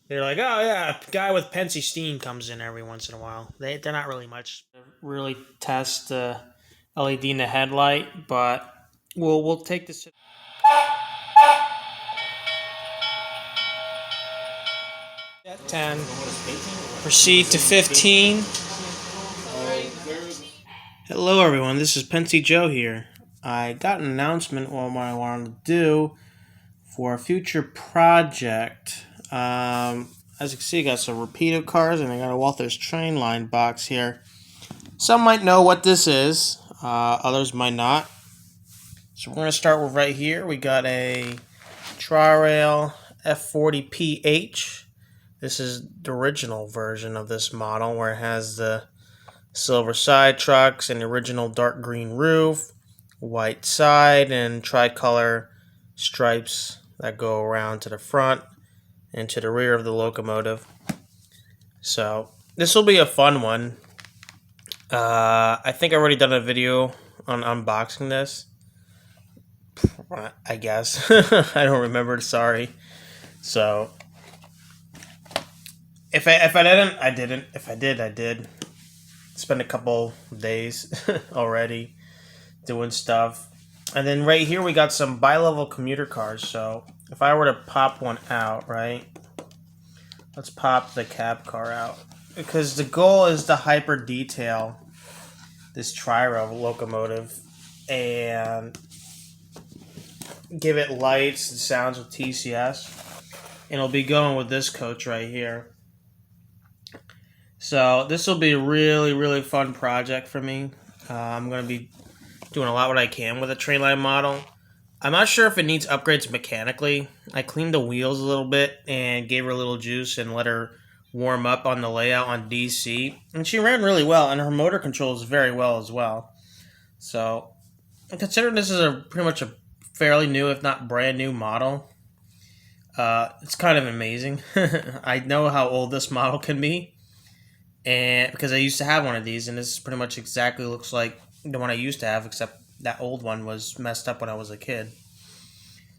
They're like, oh yeah, a guy with Pensy Steam comes in every once in a while. They're not really much. Really test the LED in the headlight, but we'll take this at 10. Proceed to 15. Hello everyone, this is Pensy Joe here. I got an announcement on what I wanted to do for a future project. As you can see, I got some Rapido cars and I got a Walther's Train Line box here. Some might know what this is, others might not. So we're going to start with right here. We got a Tri-Rail F40PH. This is the original version of this model where it has the silver side trucks and the original dark green roof, white side, and tricolor stripes that go around to the front and to the rear of the locomotive. So this will be a fun one. I think I've already done a video on unboxing this. I guess. I don't remember, sorry. So if I didn't, I didn't. If I did, I did. Spend a couple days already doing stuff. And then right here we got some bi-level commuter cars. So if I were to pop one out, right? Let's pop the cab car out. Because the goal is to hyper detail this Tri-Rail locomotive and give it lights and sounds of TCS. And it'll be going with this coach right here. So this will be a really, really fun project for me. I'm going to be doing a lot what I can with a Trainline model. I'm not sure if it needs upgrades mechanically. I cleaned the wheels a little bit and gave her a little juice and let her warm up on the layout on DC. And she ran really well, and her motor controls very well as well. So, considering this is pretty much a fairly new, if not brand new model, it's kind of amazing. I know how old this model can be, and because I used to have one of these, and this pretty much exactly looks like the one I used to have, except that old one was messed up when I was a kid.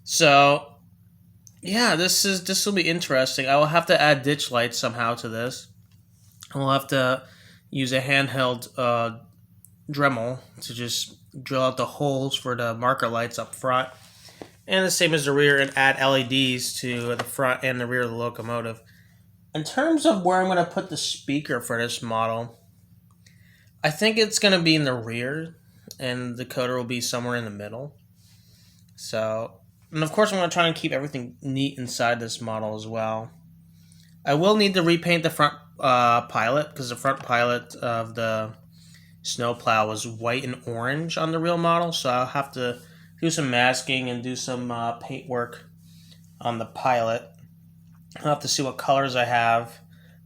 So, yeah, this will be interesting. I will have to add ditch lights somehow to this. I'll have to use a handheld Dremel to just drill out the holes for the marker lights up front, and the same as the rear, and add LEDs to the front and the rear of the locomotive. In terms of where I'm going to put the speaker for this model, I think it's going to be in the rear, and the decoder will be somewhere in the middle. So, and of course I'm going to try and keep everything neat inside this model as well. I will need to repaint the front pilot, because the front pilot of the snowplow was white and orange on the real model, so I'll have to do some masking and do some paint work on the pilot. I'll have to see what colors I have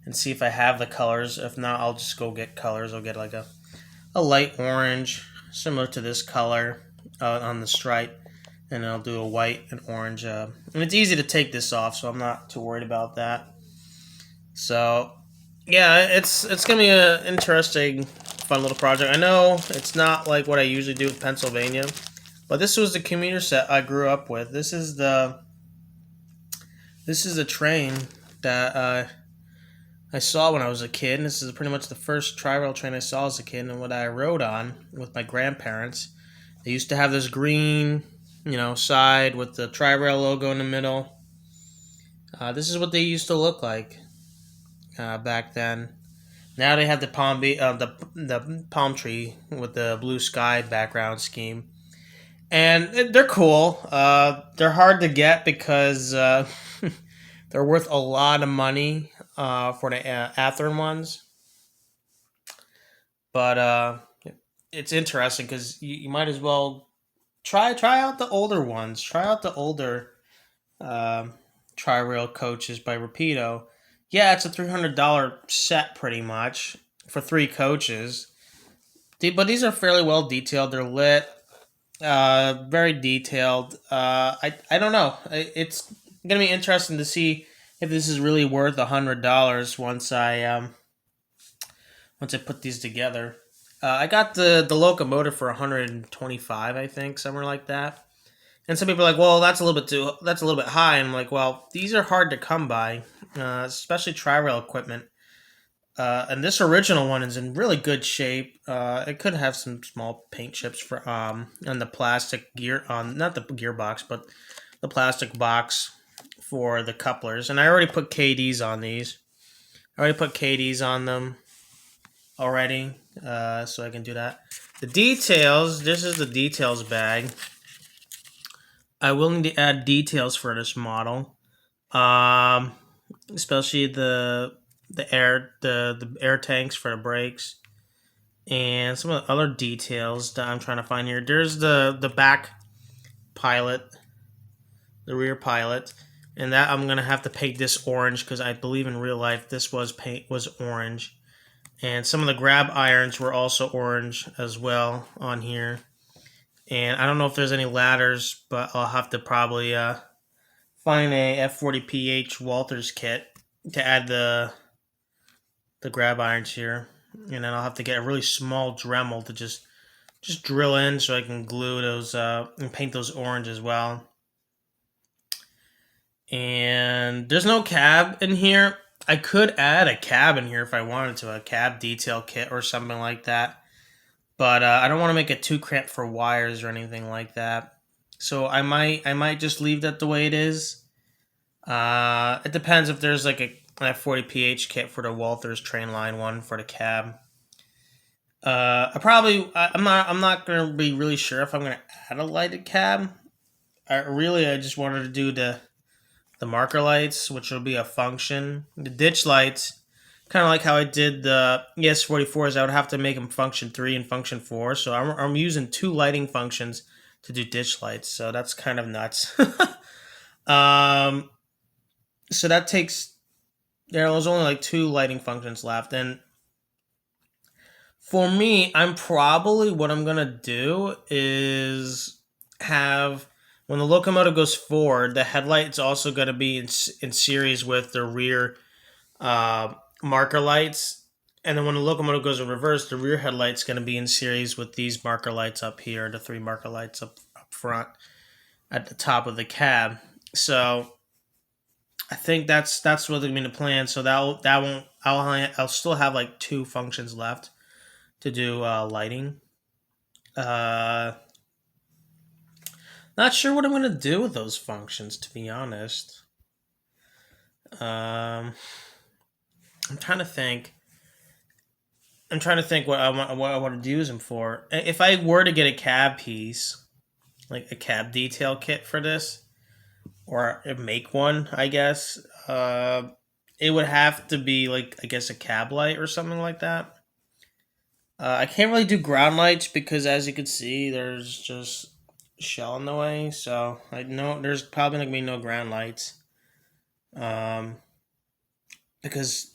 and see if I have the colors. If not, I'll just go get colors. I'll get like a light orange, similar to this color on the stripe, and I'll do a white and orange. And it's easy to take this off, so I'm not too worried about that. So, yeah, it's going to be an interesting, fun little project. I know it's not like what I usually do with Pennsylvania, but this was the commuter set I grew up with. This is the train that I saw when I was a kid. This is pretty much the first Tri-Rail train I saw as a kid, and what I rode on with my grandparents. They used to have this green, side with the Tri-Rail logo in the middle. This is what they used to look like back then. Now they have the the palm tree with the blue sky background scheme, and they're cool. They're hard to get because they're worth a lot of money for the Athearn ones. But it's interesting because you might as well try out the older ones. Try out the older Tri-Rail coaches by Rapido. Yeah, it's a $300 set pretty much for 3 coaches. But these are fairly well detailed. They're lit, very detailed. I don't know. It's gonna be interesting to see if this is really worth $100 once I put these together. I got the locomotive for 125, I think, somewhere like that. And some people are like, well, that's a little bit high. And I'm like, well, these are hard to come by. especially tri-rail equipment. And this original one is in really good shape. It could have some small paint chips for on the plastic gear on not the gearbox, but the plastic box for the couplers. And I already put KDs on these. I already put KDs on them already, so I can do that. The details. This is the details bag. I will need to add details for this model, especially the air tanks for the brakes, and some of the other details that I'm trying to find here. There's the back pilot, the rear pilot, and that I'm gonna have to paint this orange because I believe in real life this was orange, and some of the grab irons were also orange as well on here. And I don't know if there's any ladders, but I'll have to probably find a F40PH Walthers kit to add the grab irons here. And then I'll have to get a really small Dremel to just drill in so I can glue those and paint those orange as well. And there's no cab in here. I could add a cab in here if I wanted to, a cab detail kit or something like that. But I don't want to make it too cramped for wires or anything like that. So I might just leave that the way it is. It depends if there's like a F40PH kit for the Walthers Trainline one for the cab. I'm not gonna be really sure if I'm gonna add a lighted cab. I just wanted to do the marker lights, which will be a function. The ditch lights, kind of like how I did the ES44s, I would have to make them function 3 and function 4. So I'm using 2 lighting functions to do ditch lights. So that's kind of nuts. So that takes, there's only like 2 lighting functions left. And for me, what I'm going to do is have, when the locomotive goes forward, the headlight's also going to be in series with the rear marker lights. And then when the locomotive goes in reverse, the rear headlight's going to be in series with these marker lights up here, the 3 marker lights up front at the top of the cab. So I think that's what's going to be the plan. So I'll still have like 2 functions left to do lighting. Not sure what I'm going to do with those functions, to be honest. I'm trying to think. What I want to use them for. If I were to get a cab piece, like a cab detail kit for this, or make one, I guess, it would have to be like, I guess, a cab light or something like that. I can't really do ground lights because, as you can see, there's just shell in the way. So I know there's probably not gonna be no ground lights, because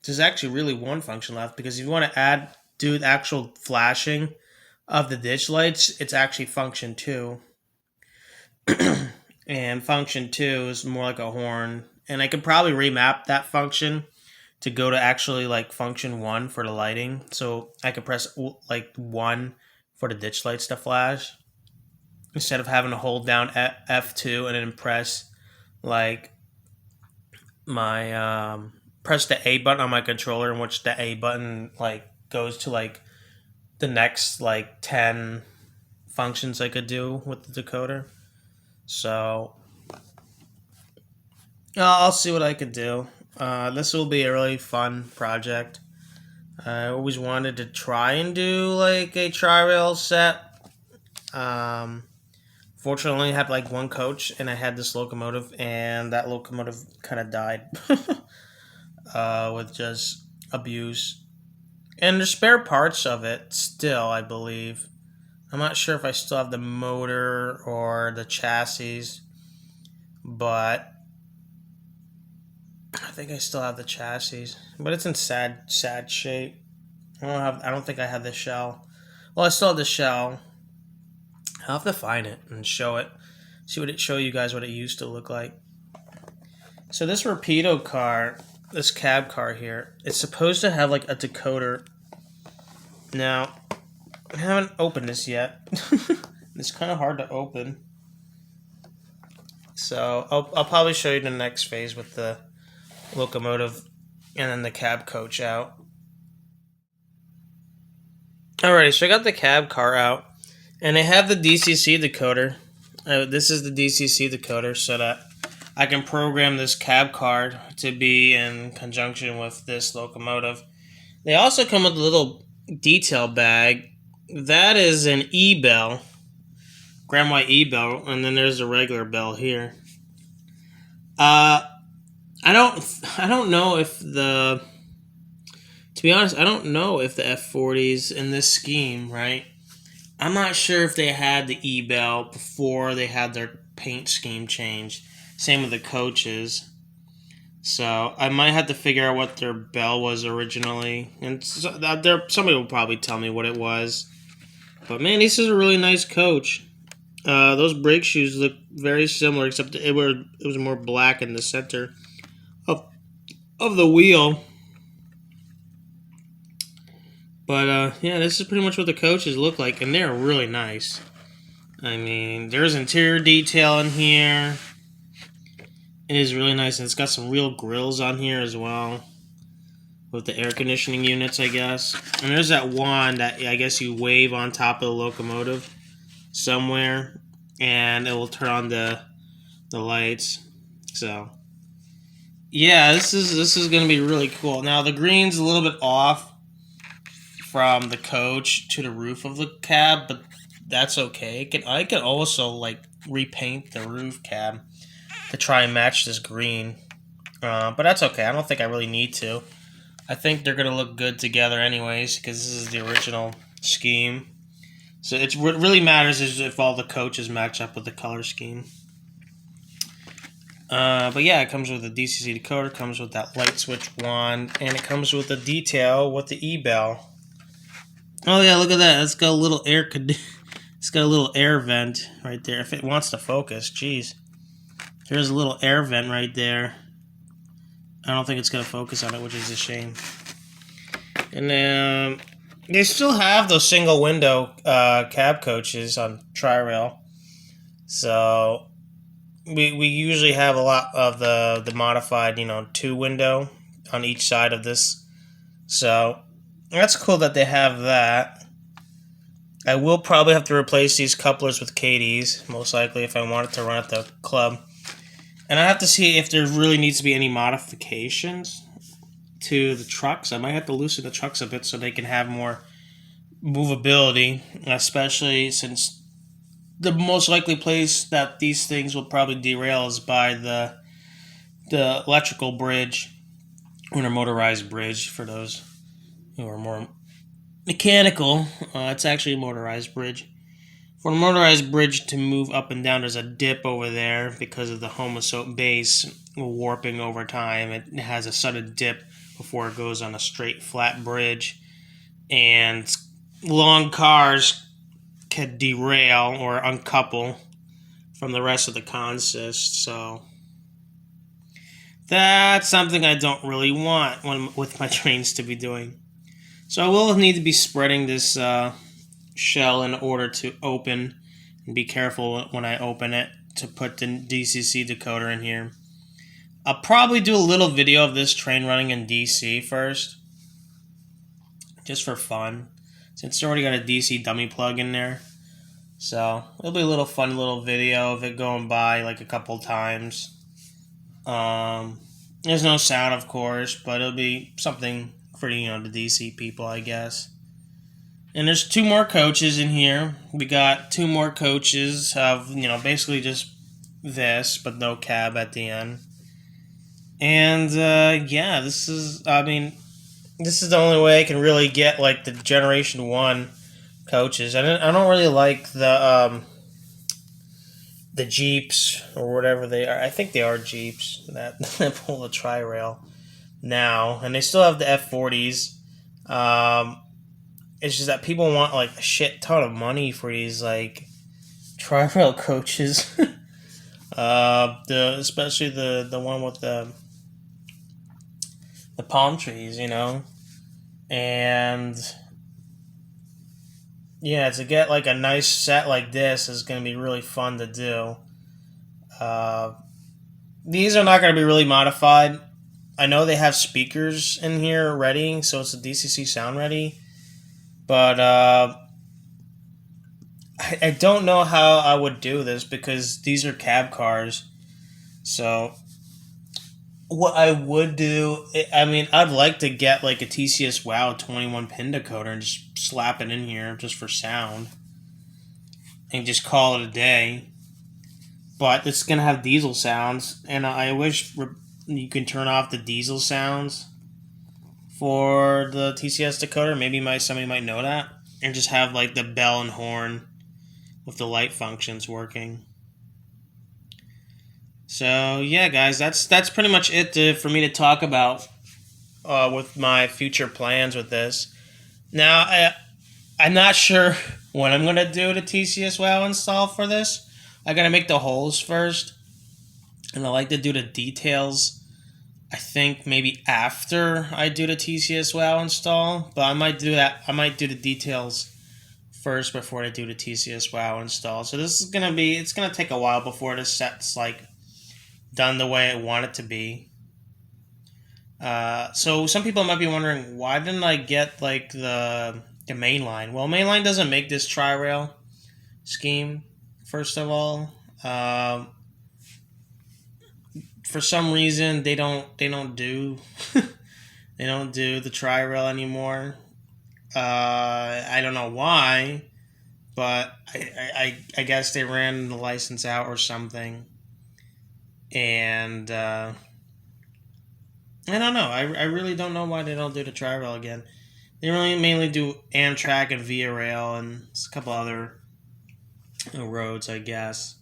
there's actually really 1 function left. Because if you want to do the actual flashing of the ditch lights, it's actually function 2. And function 2 is more like a horn. And I could probably remap that function to go to actually like function 1 for the lighting. So I could press like 1 for the ditch lights to flash, instead of having to hold down F2 and then press like my press the A button on my controller, in which the A button like goes to like the next like 10 functions I could do with the decoder. So I'll see what I could do. This will be a really fun project. I always wanted to try and do like a tri-rail set. Fortunately, I had like 1 coach, and I had this locomotive, and that locomotive kind of died with just abuse. And there's spare parts of it still, I believe. I'm not sure if I still have the motor or the chassis, but I think I still have the chassis. But it's in sad shape. I don't think I have the shell. Well, I still have the shell. I'll have to find it and show you guys what it used to look like. So this Rapido car, this cab car here, it's supposed to have like a decoder. Now, I haven't opened this yet. It's kind of hard to open. So I'll probably show you the next phase with the locomotive and then the cab coach out. Alrighty, so I got the cab car out, and I have the DCC decoder. This is the DCC decoder so that I can program this cab car to be in conjunction with this locomotive. They also come with a little detail bag. That is an E-bell, Grand White E-bell, and then there's a regular bell here. I don't know if the to be honest, I don't know if the F40s in this scheme, right? I'm not sure if they had the E-bell before they had their paint scheme changed. Same with the coaches. So I might have to figure out what their bell was originally, and somebody will probably tell me what it was. But man, this is a really nice coach. Those brake shoes look very similar, except it was more black in the center of the wheel. But yeah, this is pretty much what the coaches look like, and they're really nice. I mean, there's interior detail in here. It is really nice, and it's got some real grills on here as well, with the air conditioning units, I guess. And there's that wand that I guess you wave on top of the locomotive somewhere, and it will turn on the lights. So yeah, this is gonna be really cool. Now the green's a little bit off from the coach to the roof of the cab, but that's okay. I could also like repaint the roof cab to try and match this green, but that's okay. I don't think I really need to. I think they're gonna look good together anyways because this is the original scheme. So what really matters is if all the coaches match up with the color scheme. But yeah, it comes with a DCC decoder, comes with that light switch wand, and it comes with a detail with the E-bell. Oh yeah, look at that! It's got a little it's got a little air vent right there. If it wants to focus, jeez, there's a little air vent right there. I don't think it's gonna focus on it, which is a shame. And then they still have those single window cab coaches on Tri-Rail, so we usually have a lot of the modified, 2-window on each side of this. So that's cool that they have that. I will probably have to replace these couplers with KDs, most likely, if I wanted to run at the club. And I have to see if there really needs to be any modifications to the trucks. I might have to loosen the trucks a bit so they can have more movability, especially since the most likely place that these things will probably derail is by the electrical bridge, or a motorized bridge for those who are more mechanical. It's actually a motorized bridge. For a motorized bridge to move up and down, there's a dip over there because of the Homosoap base warping over time. It has a sudden dip before it goes on a straight, flat bridge. And long cars could derail or uncouple from the rest of the consist. So that's something I don't really want with my trains to be doing. So I will need to be spreading this shell in order to open, and be careful when I open it to put the DCC decoder in here. I'll probably do a little video of this train running in DC first, just for fun, since it's already got a DC dummy plug in there. So it'll be a little fun little video of it going by like a couple times. There's no sound, of course, but it'll be something for the DC people, I guess. And there's 2 more coaches in here. We got 2 more coaches of, basically just this, but no cab at the end. And yeah, this is the only way I can really get like the Generation 1 coaches. I don't really like the Jeeps or whatever they are. I think they are Jeeps that pull the Tri-Rail now, and they still have the F40s. It's just that people want like a shit ton of money for these like Tri-Rail coaches. Especially the one with the palm trees, and yeah, to get like a nice set like this is going to be really fun to do. These are not going to be really modified. I know they have speakers in here ready, so it's a DCC sound ready. But I don't know how I would do this because these are cab cars. So what I would do, I mean, I'd like to get like a TCS WOW 21 pin decoder and just slap it in here just for sound and just call it a day. But it's gonna have diesel sounds, and I wish you can turn off the diesel sounds for the TCS decoder. Maybe somebody might know that, and just have like the bell and horn with the light functions working. So yeah, guys, that's pretty much it for me to talk about with my future plans with this. Now I'm not sure what I'm gonna do to TCS WOW install for this. I gotta make the holes first, and I like to do the details. I think maybe after I do the TCS WOW install, but I might do that. I might do the details first before I do the TCS WOW install. So this is gonna be. It's gonna take a while before this set's like done the way I want it to be. So some people might be wondering, why didn't I get like the mainline? Well, mainline doesn't make this tri-rail scheme. First of all, for some reason they don't do they don't do the tri-rail anymore. I don't know why, but I guess they ran the license out or something. And I don't know. I really don't know why they don't do the tri-rail again. They really mainly do Amtrak and Via Rail and a couple other roads, I guess.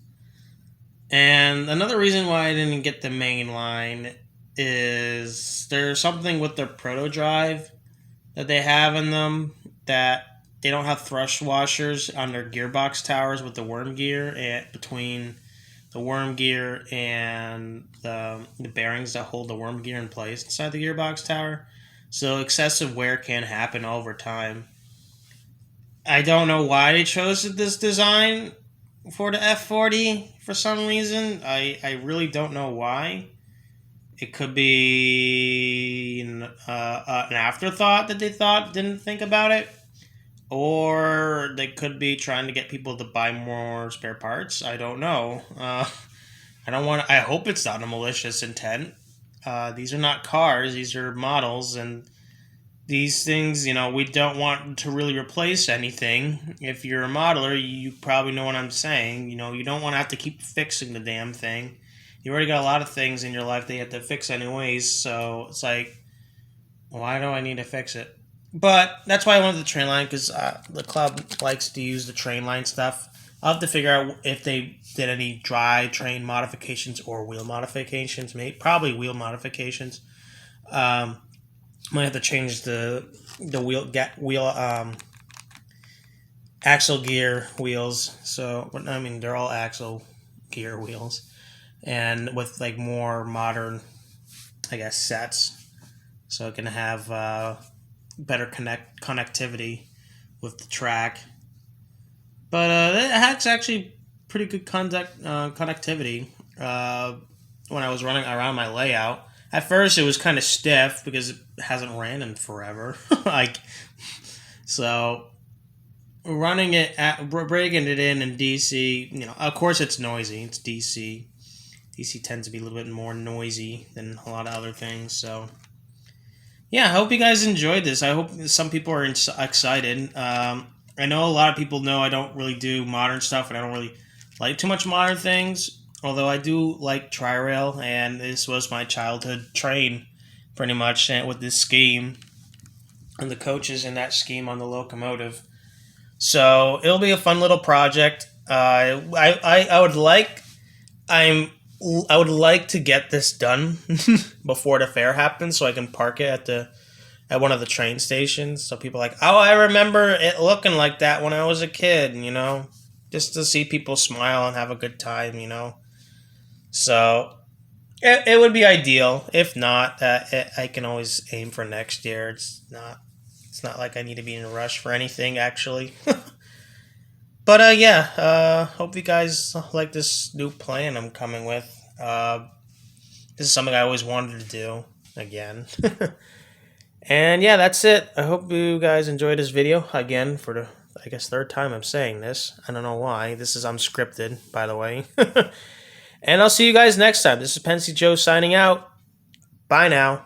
And another reason why I didn't get the main line is there's something with their proto drive that they have in them that they don't have thrust washers on their gearbox towers with the worm gear between the worm gear and the bearings that hold the worm gear in place inside the gearbox tower. So excessive wear can happen over time. I don't know why they chose this design for the F40 for some reason. I really don't know why. It could be an afterthought that they didn't think about it. Or they could be trying to get people to buy more spare parts. I don't know. I don't want. I hope it's not a malicious intent. These are not cars. These are models, and these things, we don't want to really replace anything. If you're a modeler, you probably know what I'm saying. You don't want to have to keep fixing the damn thing. You already got a lot of things in your life that you have to fix anyways, so it's like, why do I need to fix it? But that's why I wanted the train line, because the club likes to use the train line stuff. I'll have to figure out if they did any dry train modifications or wheel modifications. Maybe probably wheel modifications. Might have to change the wheel axle gear wheels. So I mean, they're all axle gear wheels, and with like more modern, I guess, sets, so it can have better connectivity with the track. But it has actually pretty good connectivity when I was running around my layout. At first, it was kind of stiff because it hasn't ran in forever. So running it, breaking it in DC, of course it's noisy. It's DC. DC tends to be a little bit more noisy than a lot of other things. So yeah, I hope you guys enjoyed this. I hope some people are excited. I know a lot of people know I don't really do modern stuff, and I don't really like too much modern things. Although I do like tri-rail, and this was my childhood train, pretty much, with this scheme, and the coaches in that scheme on the locomotive. So it'll be a fun little project. I would like to get this done before the fair happens, so I can park it at one of the train stations. So people are like, oh, I remember it looking like that when I was a kid, just to see people smile and have a good time, So it would be ideal. If not, I can always aim for next year. It's not like I need to be in a rush for anything, actually. But hope you guys like this new plan I'm coming with. This is something I always wanted to do. again. And yeah, that's it. I hope you guys enjoyed this video. Again, for the, I guess, third time I'm saying this. I don't know why. This is unscripted, by the way. And I'll see you guys next time. This is Pensy Joe signing out. Bye now.